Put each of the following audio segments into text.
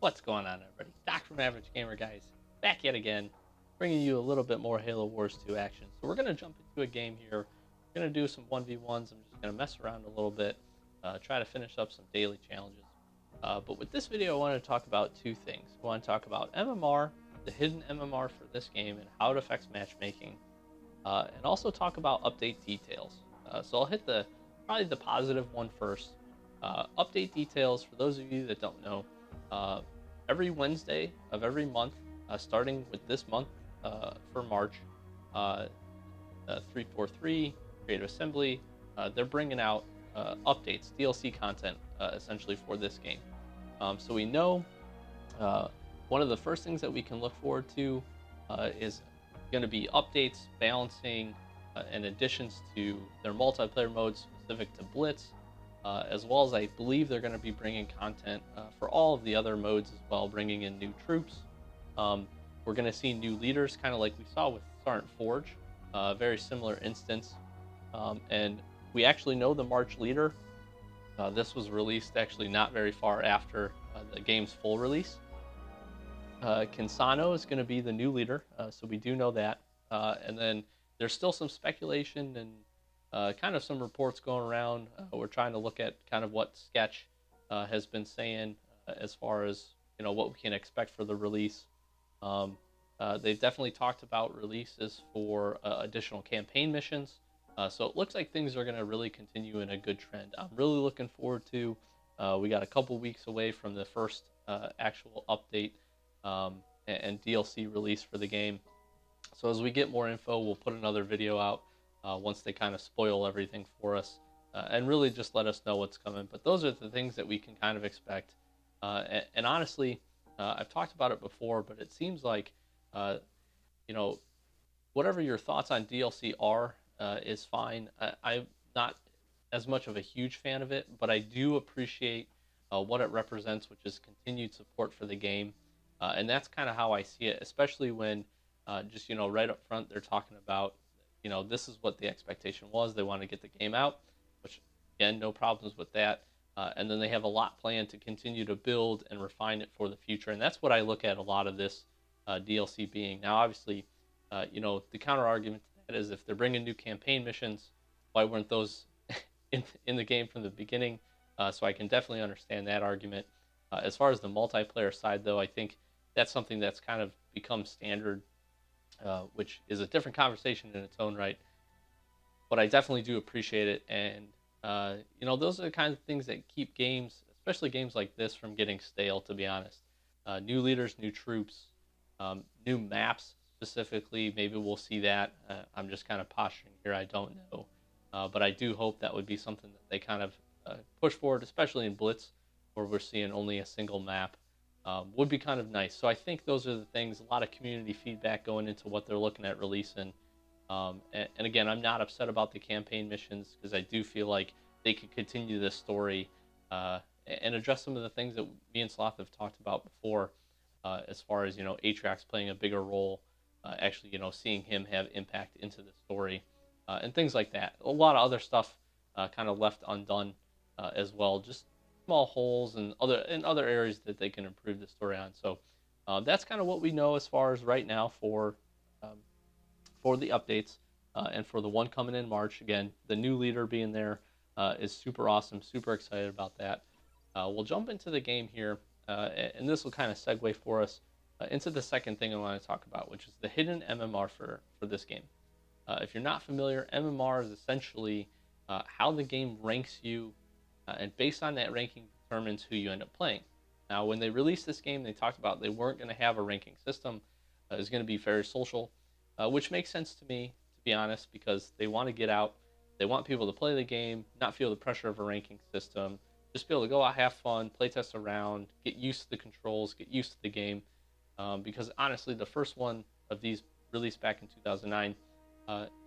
What's going on, everybody? Doc from Average Gamer, guys, back yet again, bringing you a little bit more Halo Wars 2 action. So we're going to jump into a game here. We're going to do some 1v1s. I'm just going to mess around a little bit, try to finish up some daily challenges. But with this video, I want to talk about two things. I want to talk about MMR, the hidden MMR for this game, and how it affects matchmaking, and also talk about update details. So I'll hit probably the positive one first. Update details, for those of you that don't know, every Wednesday of every month, starting with this month for March, 343, Creative Assembly, they're bringing out updates, DLC content, essentially for this game. So we know one of the first things that we can look forward to is going to be updates, balancing, and additions to their multiplayer modes specific to Blitz, as well as I believe they're going to be bringing content for all of the other modes as well, bringing in new troops. We're going to see new leaders, kind of like we saw with Sergeant Forge, very similar instance. And we actually know the March leader. This was released actually not very far after the game's full release. Kinsano is going to be the new leader, so we do know that. And then there's still some speculation and kind of some reports going around. We're trying to look at kind of what Sketch has been saying as far as what we can expect for the release. They've definitely talked about releases for additional campaign missions. So it looks like things are going to really continue in a good trend. I'm really looking forward to. We got a couple weeks away from the first actual update and DLC release for the game. So as we get more info, we'll put another video out once they kind of spoil everything for us and really just let us know what's coming. But those are the things that we can kind of expect. And honestly, I've talked about it before, but it seems like, whatever your thoughts on DLC are is fine. I'm not as much of a huge fan of it, but I do appreciate what it represents, which is continued support for the game. And that's kind of how I see it, especially when just, right up front, they're talking about, this is what the expectation was. They want to get the game out, which, again, no problems with that. And then they have a lot planned to continue to build and refine it for the future. And that's what I look at a lot of this DLC being. Now, obviously, the counter argument to that is if they're bringing new campaign missions, why weren't those in the game from the beginning? So I can definitely understand that argument. As far as the multiplayer side, though, I think that's something that's kind of become standard, which is a different conversation in its own right. But I definitely do appreciate it. And, those are the kinds of things that keep games, especially games like this, from getting stale, to be honest. New leaders, new troops, new maps specifically. Maybe we'll see that. I'm just kind of posturing here. I don't know. But I do hope that would be something that they kind of push forward, especially in Blitz, where we're seeing only a single map. Would be kind of nice. So I think those are the things, a lot of community feedback going into what they're looking at releasing. And again, I'm not upset about the campaign missions because I do feel like they could continue this story and address some of the things that me and Sloth have talked about before, as far as, Atrax playing a bigger role, actually, seeing him have impact into the story, and things like that. A lot of other stuff kind of left undone as well, just small holes and other areas that they can improve the story on. So that's kind of what we know as far as right now for the updates and for the one coming in March. Again, the new leader being there is super awesome. Super excited about that. We'll jump into the game here, and this will kind of segue for us into the second thing I want to talk about, which is the hidden MMR for this game. If you're not familiar, MMR is essentially how the game ranks you, and based on that ranking determines who you end up playing. Now, when they released this game, they talked about they weren't going to have a ranking system. It was going to be very social, which makes sense to me, to be honest, because they want to get out. They want people to play the game, not feel the pressure of a ranking system, just be able to go out, have fun, play test around, get used to the controls, get used to the game. Because honestly, the first one of these released back in 2009,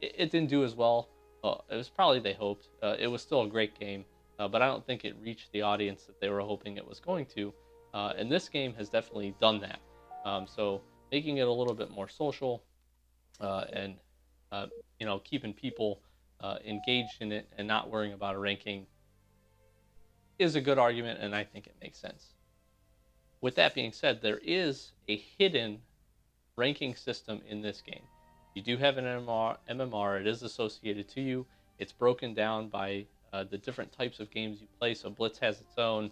it didn't do as well. It was probably they hoped. It was still a great game, but I don't think it reached the audience that they were hoping it was going to. And this game has definitely done that. So making it a little bit more social and keeping people engaged in it and not worrying about a ranking is a good argument, and I think it makes sense. With that being said, there is a hidden ranking system in this game. You do have an MMR. It is associated to you. It's broken down by the different types of games you play. So Blitz has its own,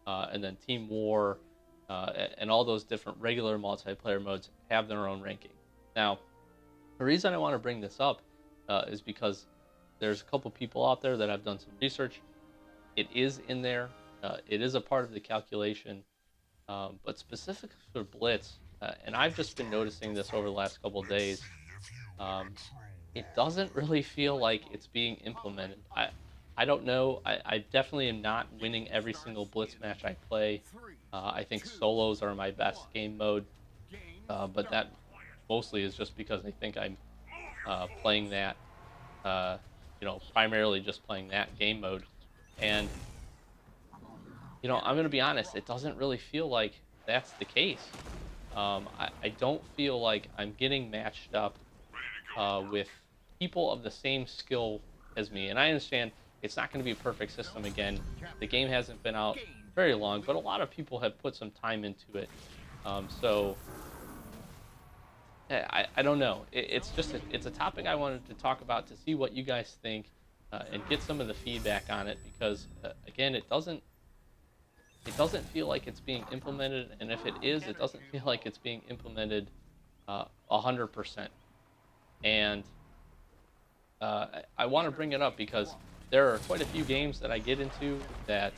and then Team War, and all those different regular multiplayer modes have their own ranking. Now, the reason I want to bring this up is because there's a couple people out there that have done some research. It is in there. It is a part of the calculation, but specifically for Blitz, and I've just been noticing this over the last couple of days. It doesn't really feel like it's being implemented. I don't know. I definitely am not winning every single Blitz match I play. I think solos are my best game mode, but that mostly is just because I think I'm playing that, primarily just playing that game mode. And, I'm going to be honest, it doesn't really feel like that's the case. I don't feel like I'm getting matched up with people of the same skill as me. And I understand it's not going to be a perfect system again. The game hasn't been out very long, but a lot of people have put some time into it. So I don't know. It's just it's a topic I wanted to talk about to see what you guys think and get some of the feedback on it, because again, it doesn't feel like it's being implemented, and if it is, it doesn't feel like it's being implemented 100%. And I want to bring it up because there are quite a few games that I get into that,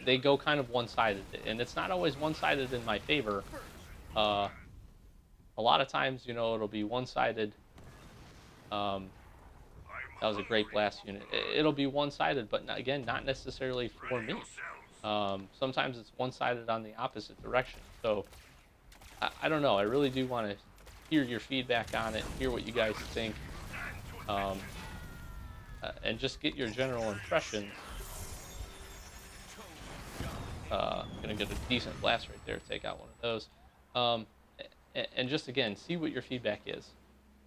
they go kind of one-sided, and it's not always one-sided in my favor. A lot of times, it'll be one-sided. That was a great blast unit. It'll be one-sided, but again, not necessarily for me. Sometimes it's one-sided on the opposite direction. So I don't know. I really do want to hear your feedback on it, hear what you guys think, and just get your general impressions. Gonna get a decent blast right there. Take out one of those, and just again see what your feedback is.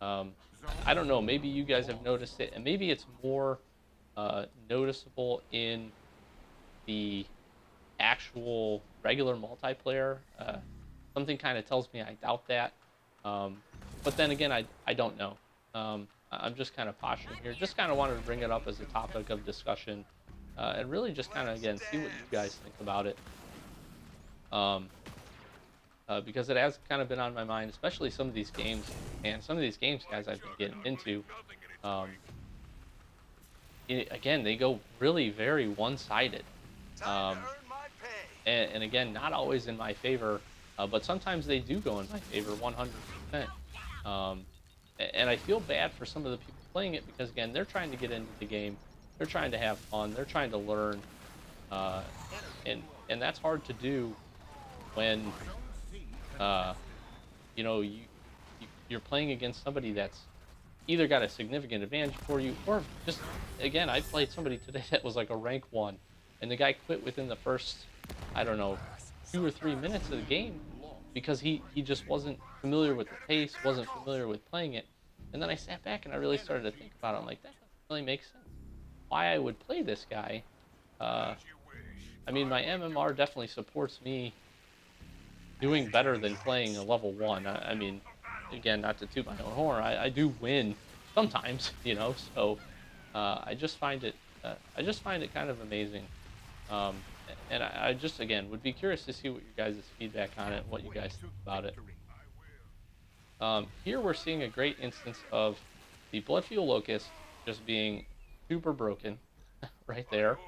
I don't know. Maybe you guys have noticed it, and maybe it's more noticeable in the actual regular multiplayer. Something kind of tells me I doubt that. But then again, I don't know. I'm just kind of posturing here. Just kind of wanted to bring it up as a topic of discussion, and really just kind of, again, see what you guys think about it. Because it has kind of been on my mind, especially some of these games, and some of these games, guys, I've been getting into. Again, they go really very one-sided. And again, not always in my favor, but sometimes they do go in my favor 100%. And I feel bad for some of the people playing it because, again, they're trying to get into the game. They're trying to have fun. They're trying to learn. And that's hard to do when, you're playing against somebody that's either got a significant advantage for you, or just, again, I played somebody today that was like a rank 1, and the guy quit within the first, 2 or 3 minutes of the game because he just wasn't familiar with the pace, wasn't familiar with playing it. And then I sat back and I really started to think about it. I'm like, that doesn't really make sense. Why I would play this guy. My MMR definitely supports me doing better than playing a level 1. Again, not to toot my own horn, I do win sometimes, so I just find it kind of amazing. And I just, again, would be curious to see what your guys' feedback on it, what you guys think about it. Here we're seeing a great instance of the Blood Fuel Locust just being super broken right there.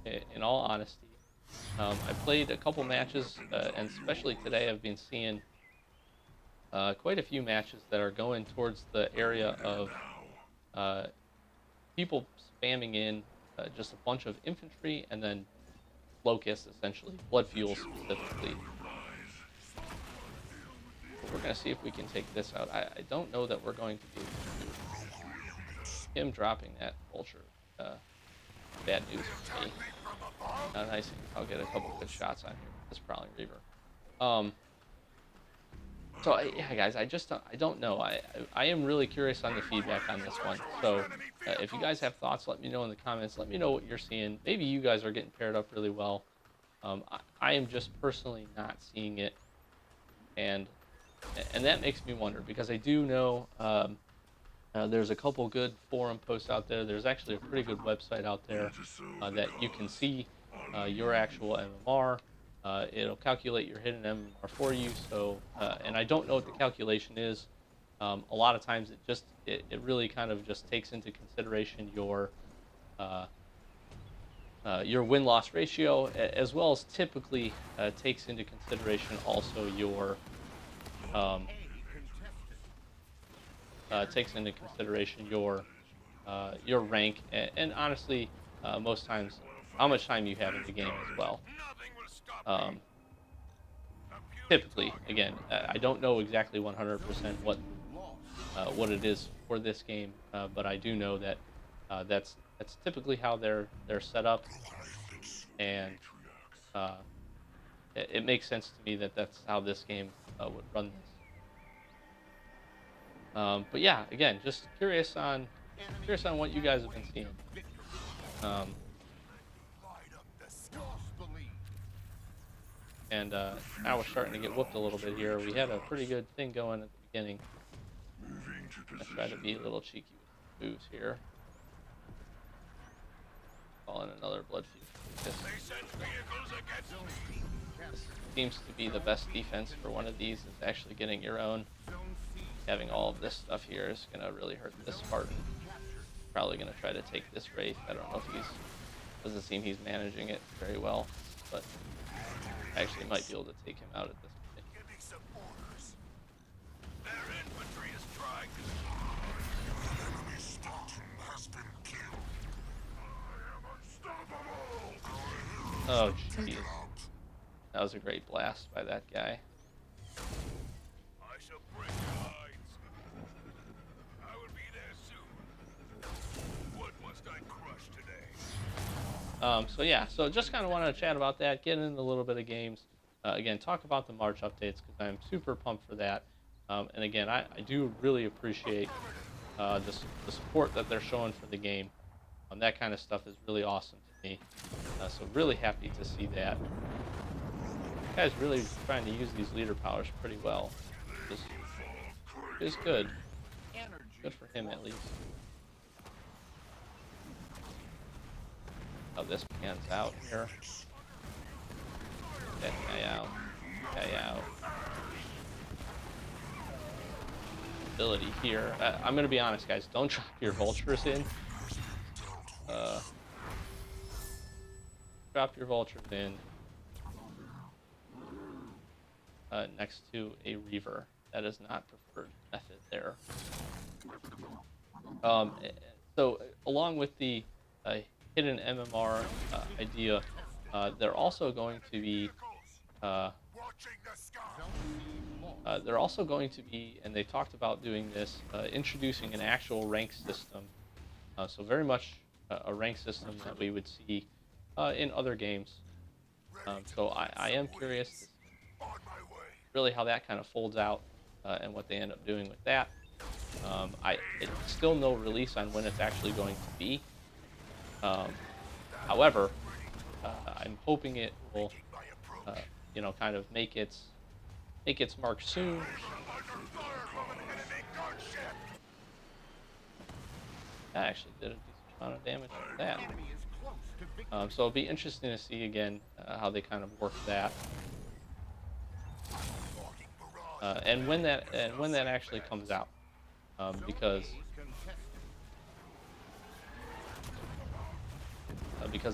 In all honesty, I played a couple matches, and especially today I've been seeing quite a few matches that are going towards the area of people spamming in just a bunch of infantry and then locusts, essentially, blood fuel specifically. But we're going to see if we can take this out. I don't know that we're going to be able to do him dropping that vulture. Bad news for me. Nice. I'll get a couple good shots on here. This Prowling Reaver. Yeah, guys, I don't know. I am really curious on the feedback on this one. So if you guys have thoughts, let me know in the comments. Let me know what you're seeing. Maybe you guys are getting paired up really well. I am just personally not seeing it, and that makes me wonder because I do know there's a couple good forum posts out there. There's actually a pretty good website out there that you can see your actual MMR. It'll calculate your hidden MMR for you. So, and I don't know what the calculation is. A lot of times it really kind of just takes into consideration uh, your win-loss ratio, as well as typically takes into consideration also um, your rank, and honestly, most times how much time you have in the game as well. Um, Typically, again, I don't know exactly 100% what it is for this game, but I do know that that's typically how they're set up, and uh, it makes sense to me that that's how this game would run this. But yeah, again, just curious on what you guys have been seeing. Um, and Now we're starting to get whooped a little bit here. We had a pretty good thing going at the beginning. I try to be a little cheeky with moves here. Call in another blood feud. This seems to be the best defense for one of these, is actually getting your own. Having all of this stuff here is going to really hurt this Spartan. Probably going to try to take this Wraith. I don't know if doesn't seem he's managing it very well, but actually might be able to take him out at this point. Give me some orders. Their infantry is trying to. An enemy Spartan has been killed. I am unstoppable. Oh, jeez. That was a great blast by that guy. I shall break your hides. I will be there soon. What must I crush today? So yeah, so just kind of wanted to chat about that, get into a little bit of games. Again, talk about the March updates because I'm super pumped for that. And again, I do really appreciate the support that they're showing for the game. That kind of stuff is really awesome to me. So really happy to see that. You guys really trying to use these leader powers pretty well. Which is good. Good for him at least. How this pans out here. That guy out. Guy out. Ability here. I'm gonna be honest, guys. Don't drop your vultures in. Drop your vultures in next to a Reaver. That is not preferred method there. So along with the hidden MMR idea, they're also going to be and they talked about doing this, introducing an actual rank system. So very much a rank system that we would see in other games. So I am curious to see really how that kind of folds out and what they end up doing with that. It's still no release on when it's actually going to be. However, I'm hoping it will, kind of make its mark soon. That actually did a decent amount of damage with that. So it'll be interesting to see again how they kind of work that, and when that actually comes out, because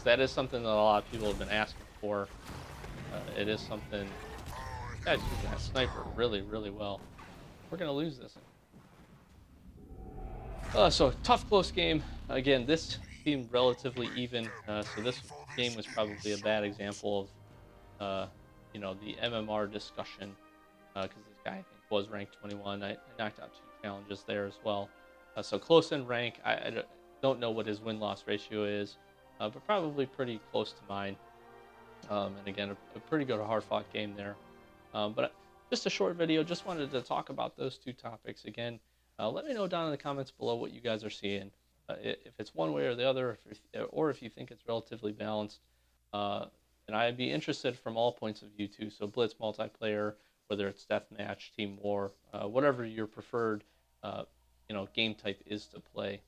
that is something that a lot of people have been asking for. It is something. Guys, use that sniper really, really well. We're gonna lose this. So tough, close game. Again, this seemed relatively even. So this game was probably a bad example of, the MMR discussion. Because this guy I think was ranked 21. I knocked out 2 challenges there as well. So close in rank. I don't know what his win-loss ratio is, but probably pretty close to mine. And again, a pretty good hard-fought game there. But just a short video. Just wanted to talk about those two topics again. Let me know down in the comments below what you guys are seeing. If it's one way or the other, or if you think it's relatively balanced. Uh, and I'd be interested from all points of view too. So Blitz multiplayer, whether it's deathmatch, team war, whatever your preferred, game type is to play.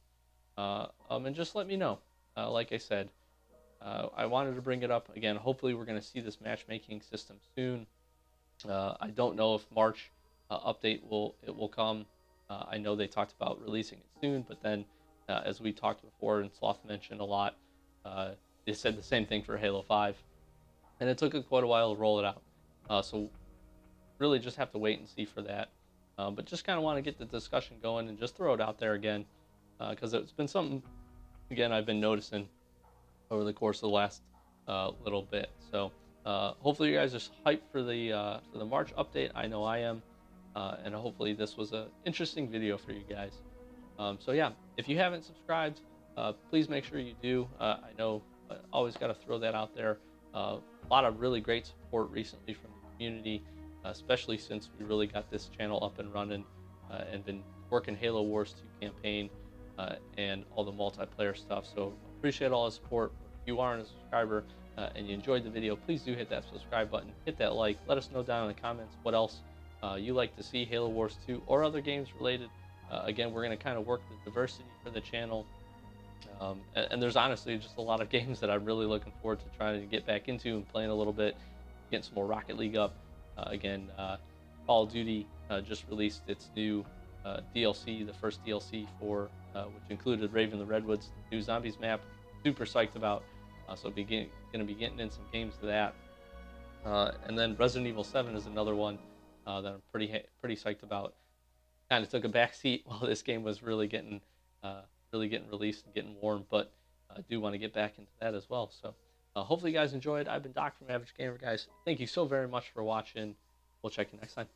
And just let me know. Like I said, I wanted to bring it up again. Hopefully, we're going to see this matchmaking system soon. I don't know if March update will come. I know they talked about releasing it soon, but then as we talked before and Sloth mentioned a lot, they said the same thing for Halo 5, and it took quite a while to roll it out. So really just have to wait and see for that. But just kind of want to get the discussion going and just throw it out there again, because it's been something again I've been noticing over the course of the last little bit. So hopefully you guys are hyped for the March update. I know I am, and hopefully this was an interesting video for you guys. So yeah, if you haven't subscribed, please make sure you do. I know I always got to throw that out there. A lot of really great support recently from the community, especially since we really got this channel up and running and been working Halo Wars 2 campaign and all the multiplayer stuff. So appreciate all the support. If you aren't a subscriber and you enjoyed the video, please do hit that subscribe button, hit that like, let us know down in the comments what else you like to see Halo Wars 2 or other games related. Again, we're going to kind of work the diversity for the channel. And there's honestly just a lot of games that I'm really looking forward to trying to get back into and playing a little bit, getting some more Rocket League up. Call of Duty just released its new DLC, the first DLC for which included Raven the Redwoods, the new Zombies map. Super psyched about. So going to be getting in some games to that. And then Resident Evil 7 is another one that I'm pretty psyched about. Kind of took a back seat while this game was really getting released and getting warm, but I do want to get back into that as well. So hopefully you guys enjoyed. I've been Doc from Average Gamer, guys. Thank you so very much for watching. We'll check you next time.